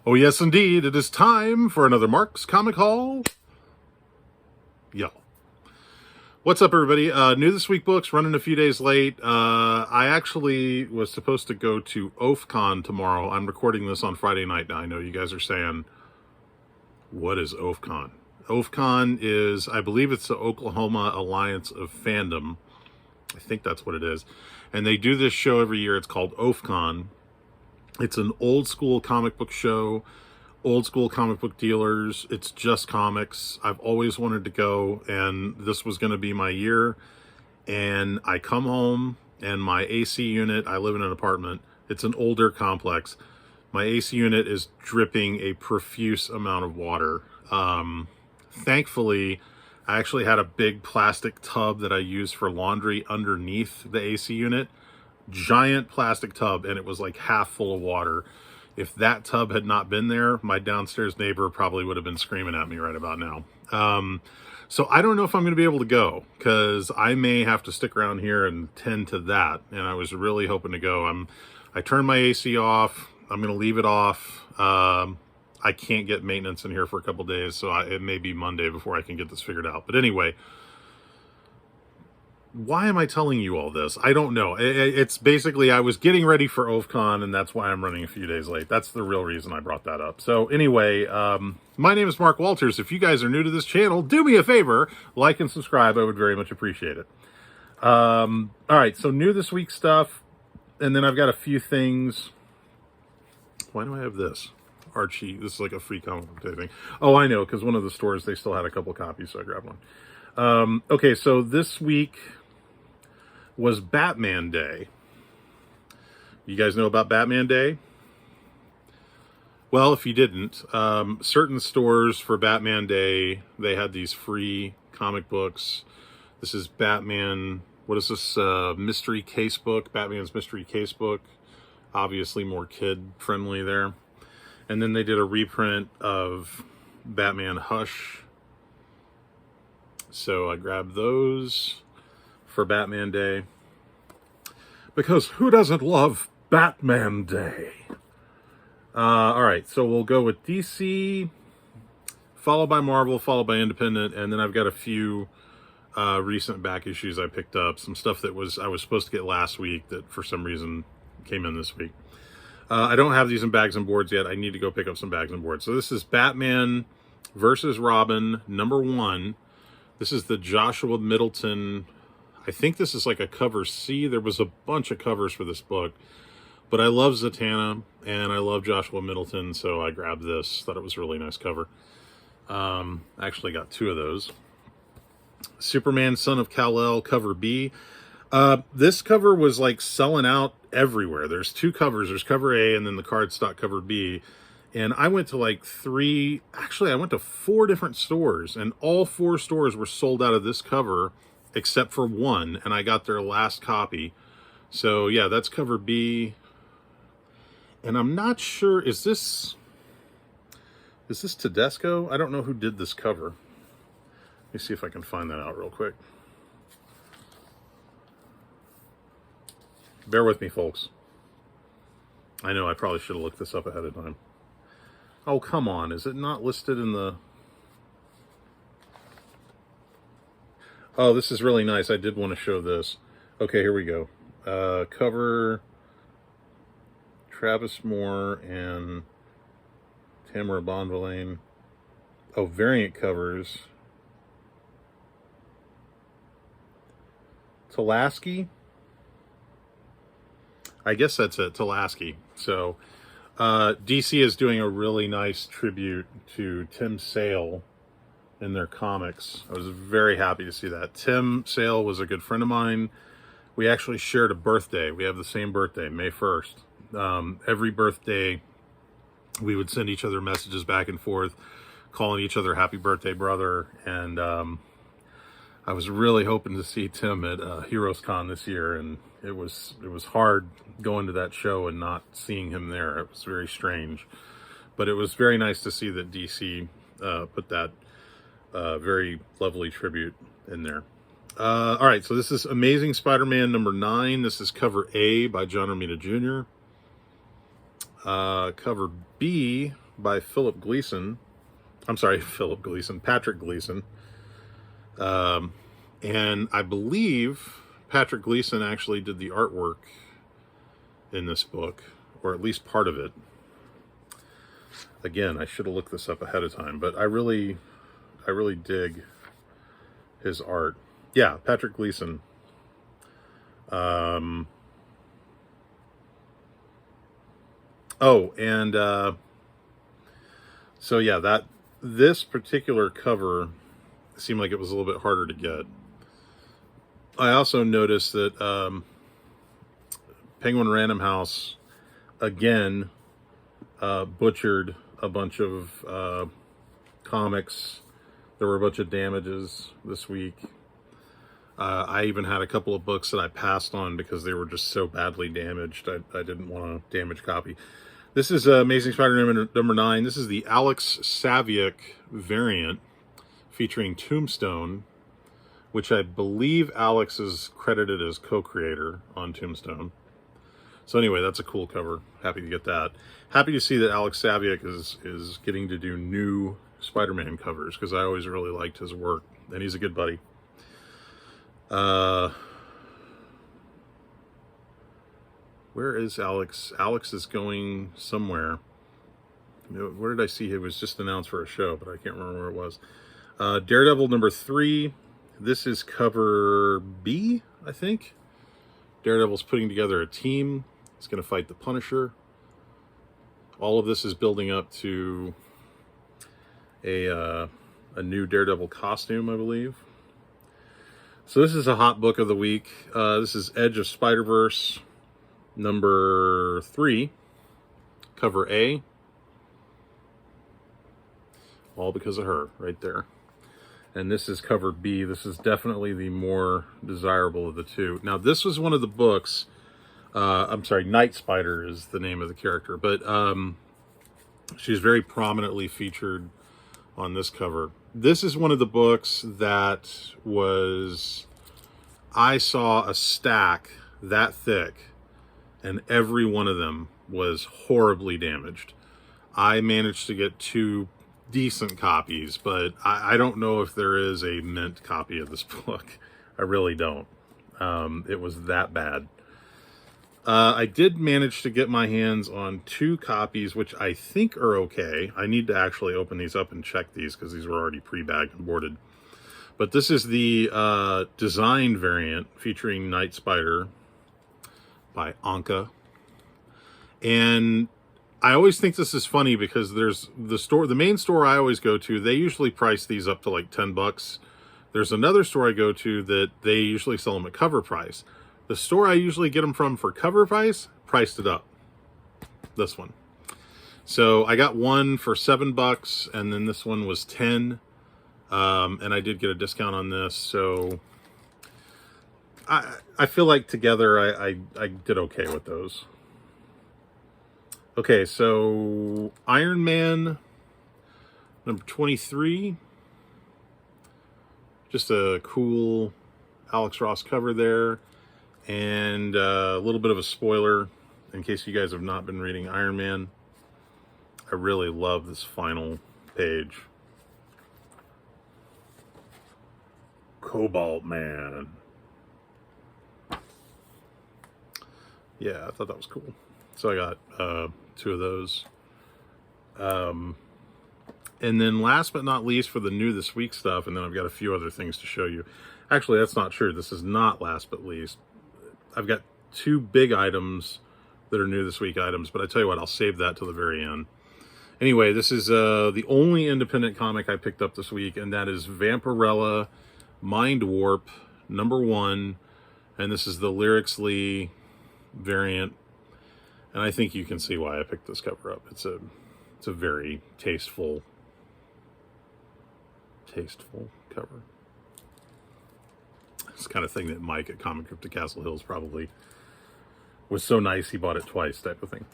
Oh, yes, indeed. It is time for another Mark's Comic Haul. Yo. What's up, everybody? New This Week books, running a few days late. I actually was supposed to go to OFCon tomorrow. I'm recording this on Friday night now. I know you guys are saying, what is OFCon? OFCon is, I believe it's the Oklahoma Alliance of Fandom. I think that's what it is. And they do this show every year. It's called OFCon. It's an old school comic book show, old school comic book dealers. It's just comics. I've always wanted to go, and this was going to be my year. And I come home, and my AC unit, I live in an apartment. It's an older complex. My AC unit is dripping a profuse amount of water. Thankfully, I actually had a big plastic tub that I use for laundry underneath the AC unit. Giant plastic tub, and it was like half full of water. If that tub had not been there, my downstairs neighbor probably would have been screaming at me right about now. So I don't know if I'm going to be able to go, because I may have to stick around here and tend to that, and I was really hoping to go. I turned my AC off. I'm going to leave it off. I can't get maintenance in here for a couple days, so it may be Monday before I can get this figured out. But anyway, why am I telling you all this? I don't know. It's basically, I was getting ready for OFCon, and that's why I'm running a few days late. That's the real reason I brought that up. So anyway, my name is Mark Walters. If you guys are new to this channel, do me a favor, like and subscribe. I would very much appreciate it. All right, so new this week stuff, and then I've got a few things. Why do I have this? Archie, this is like a free comic book day thing. Oh, I know, because one of the stores, they still had a couple copies, so I grabbed one. Okay, so this week was Batman Day. You guys know about Batman Day? Well, if you didn't, certain stores for Batman Day, they had these free comic books. This is Batman, what is this, mystery case book, Batman's mystery case book. Obviously more kid-friendly there. And then they did a reprint of Batman Hush. So I grabbed those for Batman Day, because who doesn't love Batman Day? All right, so we'll go with DC, followed by Marvel, followed by Independent, and then I've got a few recent back issues I picked up, some stuff that I was supposed to get last week that for some reason came in this week. I don't have these in bags and boards yet. I need to go pick up some bags and boards. So this is Batman versus Robin, #1. This is the Joshua Middleton. I think this is like a cover C. There was a bunch of covers for this book, but I love Zatanna and I love Joshua Middleton, so I grabbed this. Thought it was a really nice cover. Actually got two of those. Superman, Son of Kal-El, cover B. This cover was like selling out everywhere. There's two covers. There's cover A and then the cardstock cover B. And I went to like I went to 4 different stores, and all 4 stores were sold out of this cover except for one, and I got their last copy. So yeah, that's cover B. And I'm not sure, is this Tedesco? I don't know who did this cover. Let me see if I can find that out real quick. Bear with me, folks. I know I probably should have looked this up ahead of time. Oh, come on. Is it not listed in the... Oh, this is really nice. I did want to show this. Okay, here we go. Cover Travis Moore and Tamara Bonvillain. Oh, variant covers. Tulaski? I guess that's it, Tulaski. So, DC is doing a really nice tribute to Tim Sale in their comics. I was very happy to see that. Tim Sale was a good friend of mine. We actually shared a birthday. We have the same birthday, May 1st. Every birthday, we would send each other messages back and forth, calling each other happy birthday, brother. And I was really hoping to see Tim at Heroes Con this year, and it was hard going to that show and not seeing him there. It was very strange, but it was very nice to see that DC put that very lovely tribute in there. All right, so this is Amazing Spider-Man #9. This is cover A by John Romita Jr. Cover B by Philip Gleason. I'm sorry, Philip Gleason, Patrick Gleason. And I believe Patrick Gleason actually did the artwork in this book, or at least part of it. Again, I should have looked this up ahead of time, but I really dig his art. Yeah, Patrick Gleason. Oh, and so yeah, this particular cover seemed like it was a little bit harder to get. I also noticed that Penguin Random House again butchered a bunch of comics. There were a bunch of damages this week. I even had a couple of books that I passed on because they were just so badly damaged. I didn't want to damage copy. This is Amazing Spider-Man number 9. This is the Alex Saviuk variant featuring Tombstone, which I believe Alex is credited as co-creator on Tombstone. So anyway, that's a cool cover. Happy to get that. Happy to see that Alex Saviuk is getting to do new Spider-Man covers, because I always really liked his work, and he's a good buddy. Where is Alex? Alex is going somewhere. Where did I see he was just announced for a show, but I can't remember where it was. Daredevil number 3. This is cover B, I think. Daredevil's putting together a team. He's going to fight the Punisher. All of this is building up to a new Daredevil costume, I believe. So this is a hot book of the week. This is Edge of Spider-Verse number 3, cover A. All because of her, right there. And this is cover B. This is definitely the more desirable of the two. Now, this was one of the books. I'm sorry, Night Spider is the name of the character, but she's very prominently featured on this cover. This is one of the books that I saw a stack that thick, and every one of them was horribly damaged. I managed to get 2 decent copies, but I don't know if there is a mint copy of this book. I really don't. It was that bad. I did manage to get my hands on 2 copies, which I think are okay. I need to actually open these up and check these, because these were already pre-bagged and boarded. But this is the designed variant featuring Night Spider by Anka. And I always think this is funny because there's the main store I always go to, they usually price these up to like $10. There's another store I go to that they usually sell them at cover price. The store I usually get them from for cover price priced it up. This one. So I got one for $7, and then this one was $10. And I did get a discount on this, so I feel like together I did okay with those. Okay, so Iron Man number 23. Just a cool Alex Ross cover there. And a little bit of a spoiler, in case you guys have not been reading Iron Man. I really love this final page. Cobalt Man. Yeah, I thought that was cool. So I got 2 of those. And then last but not least for the new this week stuff, and then I've got a few other things to show you. Actually, that's not true. This is not last but least. I've got 2 big items that are new this week items, but I tell you what, I'll save that till the very end. Anyway, this is the only independent comic I picked up this week, and that is Vampirella Mind Warp number 1, and this is the Lyrics Lee variant, and I think you can see why I picked this cover up. It's a very tasteful cover. It's the kind of thing that Mike at Comic Crypt to Castle Hills probably was so nice he bought it twice type of thing.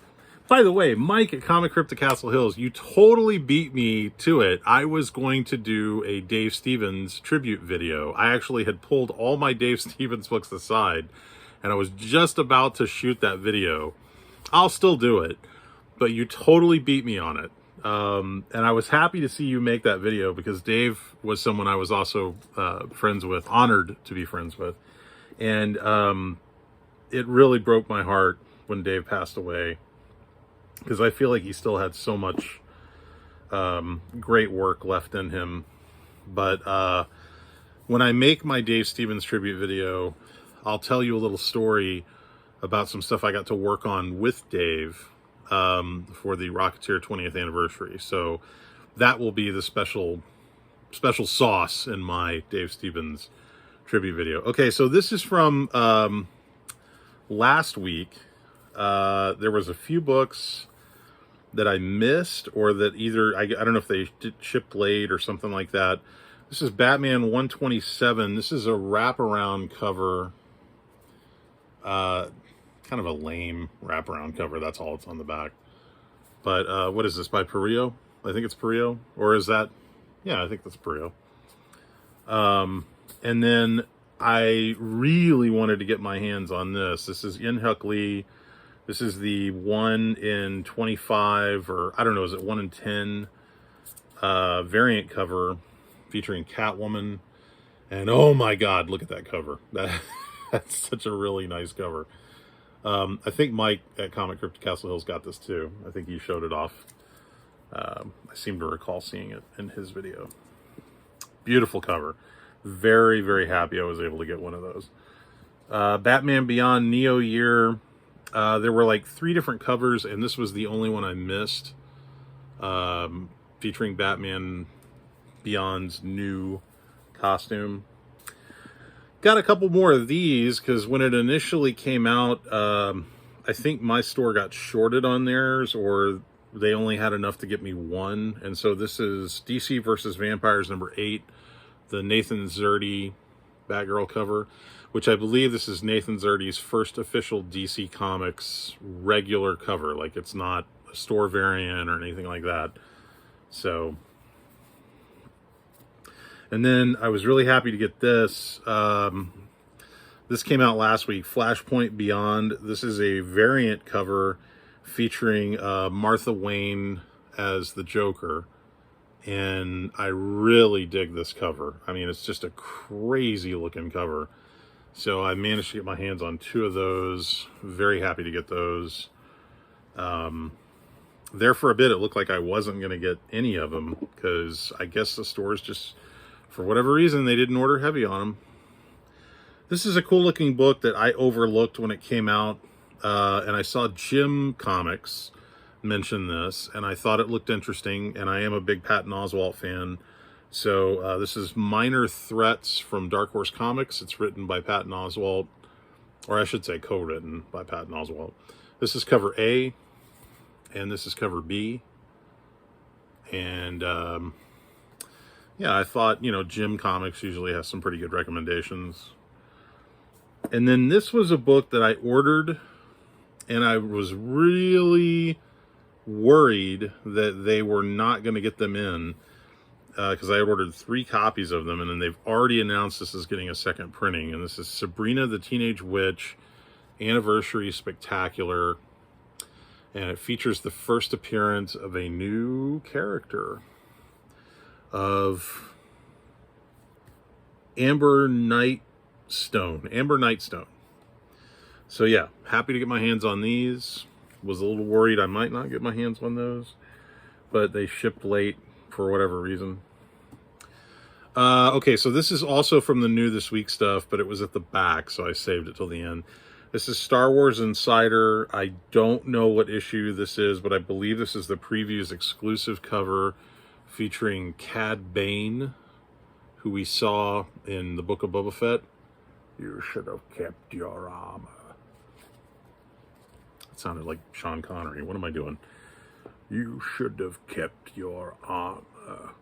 By the way, Mike at Comic Crypt to Castle Hills, you totally beat me to it. I was going to do a Dave Stevens tribute video. I actually had pulled all my Dave Stevens books aside, and I was just about to shoot that video. I'll still do it, but you totally beat me on it. And I was happy to see you make that video because Dave was someone I was also friends with, honored to be friends with. And it really broke my heart when Dave passed away because I feel like he still had so much great work left in him. But when I make my Dave Stevens tribute video, I'll tell you a little story about some stuff I got to work on with Dave for the Rocketeer 20th anniversary. So that will be the special sauce in my Dave Stevens tribute video. Okay, so this is from last week. There was a few books that I missed, or that either I don't know if they shipped late or something like that. This is Batman 127. This is a wraparound cover. Kind of a lame wraparound cover. That's all it's on the back. But what is this, by Perillo? I think it's Perillo. Or is that? Yeah, I think that's Perillo. And then I really wanted to get my hands on this. This is In Huck Lee. This is the 1 in 25, or I don't know, is it 1 in 10 variant cover featuring Catwoman. And oh my God, look at that cover. That's such a really nice cover. I think Mike at Comic Crypt Castle Hill's got this too. I think he showed it off. I seem to recall seeing it in his video. Beautiful cover. Very, very happy I was able to get one of those. Batman Beyond Neo Year. There were like 3 different covers, and this was the only one I missed. Featuring Batman Beyond's new costume. Got a couple more of these because when it initially came out, I think my store got shorted on theirs, or they only had enough to get me one. And so this is DC versus Vampires #8, the Nathan Zerdy Batgirl cover, which I believe this is Nathan Zerdy's first official DC Comics regular cover. Like, it's not a store variant or anything like that. So, and then I was really happy to get this. This came out last week, Flashpoint Beyond. This is a variant cover featuring Martha Wayne as the Joker. And I really dig this cover. I mean, it's just a crazy looking cover. So I managed to get my hands on 2 of those. Very happy to get those. There for a bit, it looked like I wasn't going to get any of them because I guess the stores just, for whatever reason, they didn't order heavy on them. This is a cool looking book that I overlooked when it came out. And I saw Jim Comics mention this, and I thought it looked interesting, and I am a big Patton Oswalt fan. So this is Minor Threats from Dark Horse Comics. It's written by Patton Oswalt, or I should say co-written by Patton Oswalt. This is cover A, and this is cover B. And yeah, I thought, you know, Jim Comics usually has some pretty good recommendations. And then this was a book that I ordered, and I was really worried that they were not going to get them in because I ordered 3 copies of them, and then they've already announced this is getting a second printing. And this is Sabrina the Teenage Witch Anniversary Spectacular, and it features the first appearance of a new character of Amber Nightstone. So yeah, happy to get my hands on these. Was a little worried I might not get my hands on those, but they shipped late for whatever reason. Okay, so this is also from the new this week stuff, but it was at the back, so I saved it till the end. This is Star Wars Insider. I don't know what issue this is, but I believe this is the previews exclusive cover featuring Cad Bane, who we saw in the Book of Boba Fett. You should have kept your armor. It sounded like Sean Connery. What am I doing? You should have kept your armor.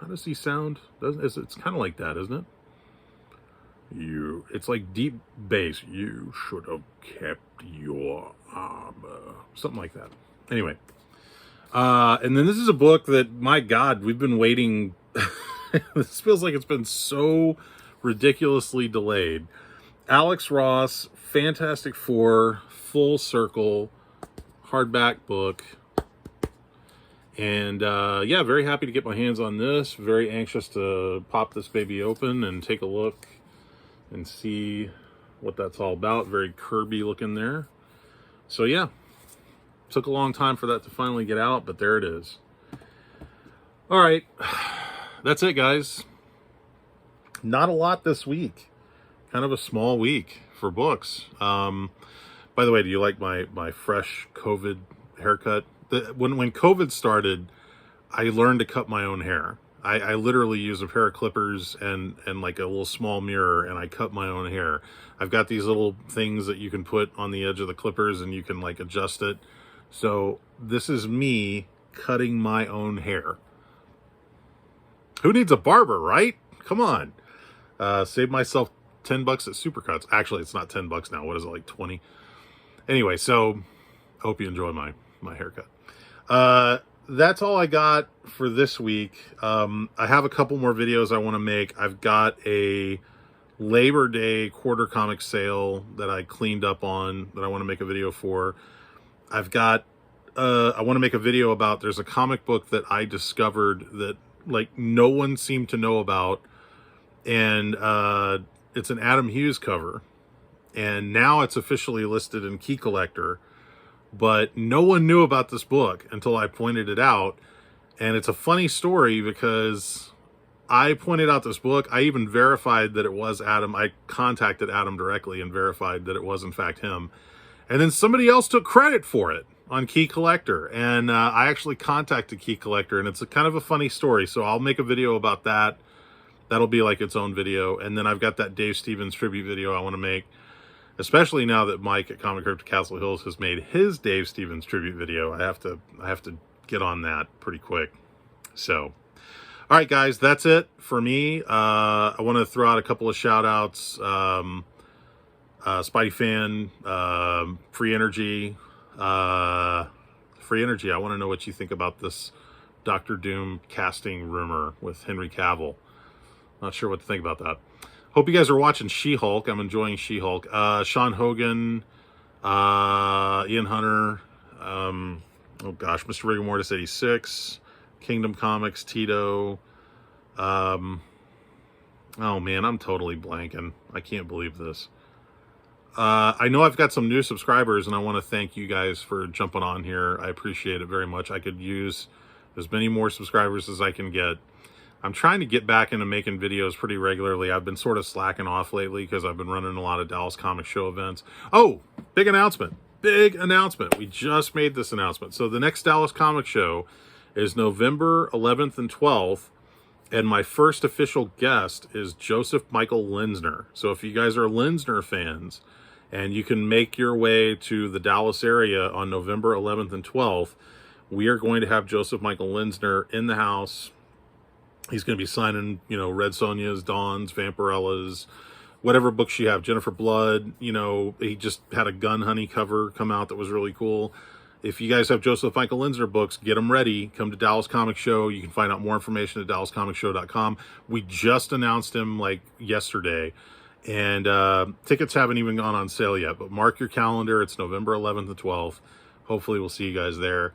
How does he sound? It's kind of like that, isn't it? It's like deep bass. You should have kept your armor. Something like that. Anyway. And then this is a book that, my God, we've been waiting. This feels like it's been so ridiculously delayed. Alex Ross, Fantastic Four, Full Circle, hardback book. And yeah, very happy to get my hands on this. Very anxious to pop this baby open and take a look and see what that's all about. Very Kirby looking there. So yeah, took a long time for that to finally get out, but there it is. All right, that's it, guys. Not a lot this week. Kind of a small week for books. By the way, do you like my fresh COVID haircut? When COVID started, I learned to cut my own hair. I literally use a pair of clippers and like a little small mirror, and I cut my own hair. I've got these little things that you can put on the edge of the clippers and you can like adjust it. So this is me cutting my own hair. Who needs a barber, right? Come on. Save myself $10 at Supercuts. Actually, it's not $10 now. What is it, like 20? Anyway, so hope you enjoy my haircut. That's all I got for this week. I have a couple more videos I want to make. I've got a Labor Day quarter comic sale that I cleaned up on that I want to make a video for. I've got, I want to make a video about, there's a comic book that I discovered that like no one seemed to know about. And it's an Adam Hughes cover. And now it's officially listed in Key Collector. But no one knew about this book until I pointed it out. And it's a funny story because I pointed out this book. I even verified that it was Adam. I contacted Adam directly and verified that it was in fact him. And then somebody else took credit for it on Key Collector. And I actually contacted Key Collector, and it's a kind of a funny story. So I'll make a video about that. That'll be like its own video. And then I've got that Dave Stevens tribute video I want to make. Especially now that Mike at Comic Crypt Castle Hills has made his Dave Stevens tribute video. I have to get on that pretty quick. So, all right, guys, that's it for me. I want to throw out a couple of shout outs. Spidey Fan, Free Energy. Free Energy, I want to know what you think about this Doctor Doom casting rumor with Henry Cavill. Not sure what to think about that. Hope you guys are watching She-Hulk. I'm enjoying She-Hulk. Sean Hogan, Ian Hunter, oh gosh, Mr. Rigor Mortis 86, Kingdom Comics, Tito. Oh man, I'm totally blanking. I can't believe this. I know I've got some new subscribers, and I want to thank you guys for jumping on here. I appreciate it very much. I could use as many more subscribers as I can get. I'm trying to get back into making videos pretty regularly. I've been sort of slacking off lately because I've been running a lot of Dallas Comic Show events. Oh, big announcement. Big announcement. We just made this announcement. So the next Dallas Comic Show is November 11th and 12th. And my first official guest is Joseph Michael Linsner. So if you guys are Linsner fans and you can make your way to the Dallas area on November 11th and 12th, we are going to have Joseph Michael Linsner in the house. He's going to be signing, you know, Red Sonja's, Dawn's, Vampirellas, whatever books you have. Jennifer Blood, you know, he just had a Gun Honey cover come out that was really cool. If you guys have Joseph Michael Linsner books, get them ready. Come to Dallas Comic Show. You can find out more information at DallasComicShow.com. We just announced him like yesterday, and tickets haven't even gone on sale yet. But mark your calendar. It's November 11th and 12th. Hopefully we'll see you guys there.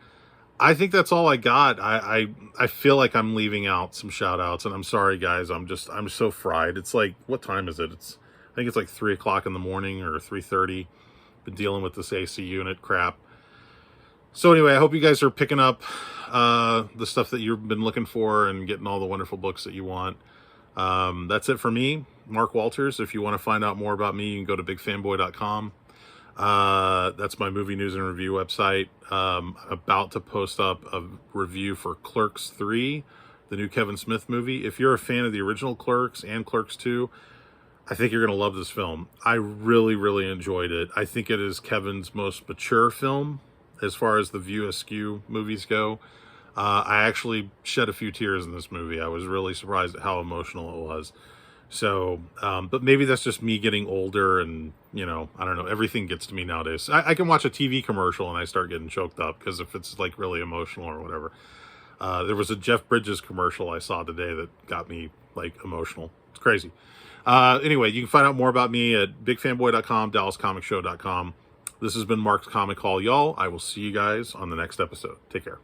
I think that's all I got. I feel like I'm leaving out some shout outs, and I'm sorry guys. I'm so fried. It's like, what time is it? I think it's like 3 o'clock in the morning or 3:30. Been dealing with this AC unit crap. So anyway, I hope you guys are picking up the stuff that you've been looking for and getting all the wonderful books that you want. That's it for me, Mark Walters. If you want to find out more about me, you can go to bigfanboy.com. That's my movie news and review website. I'm about to post up a review for Clerks 3, the new Kevin Smith movie. If you're a fan of the original Clerks and Clerks 2, I think you're going to love this film. I really, really enjoyed it. I think it is Kevin's most mature film as far as the View Askew movies go. I actually shed a few tears in this movie. I was really surprised at how emotional it was. So, but maybe that's just me getting older and, you know, I don't know, everything gets to me nowadays. I can watch a TV commercial and I start getting choked up because if it's like really emotional or whatever. There was a Jeff Bridges commercial I saw today that got me like emotional. It's crazy. Anyway, you can find out more about me at bigfanboy.com, DallasComicShow.com. This has been Mark's Comic Hall, y'all. I will see you guys on the next episode. Take care.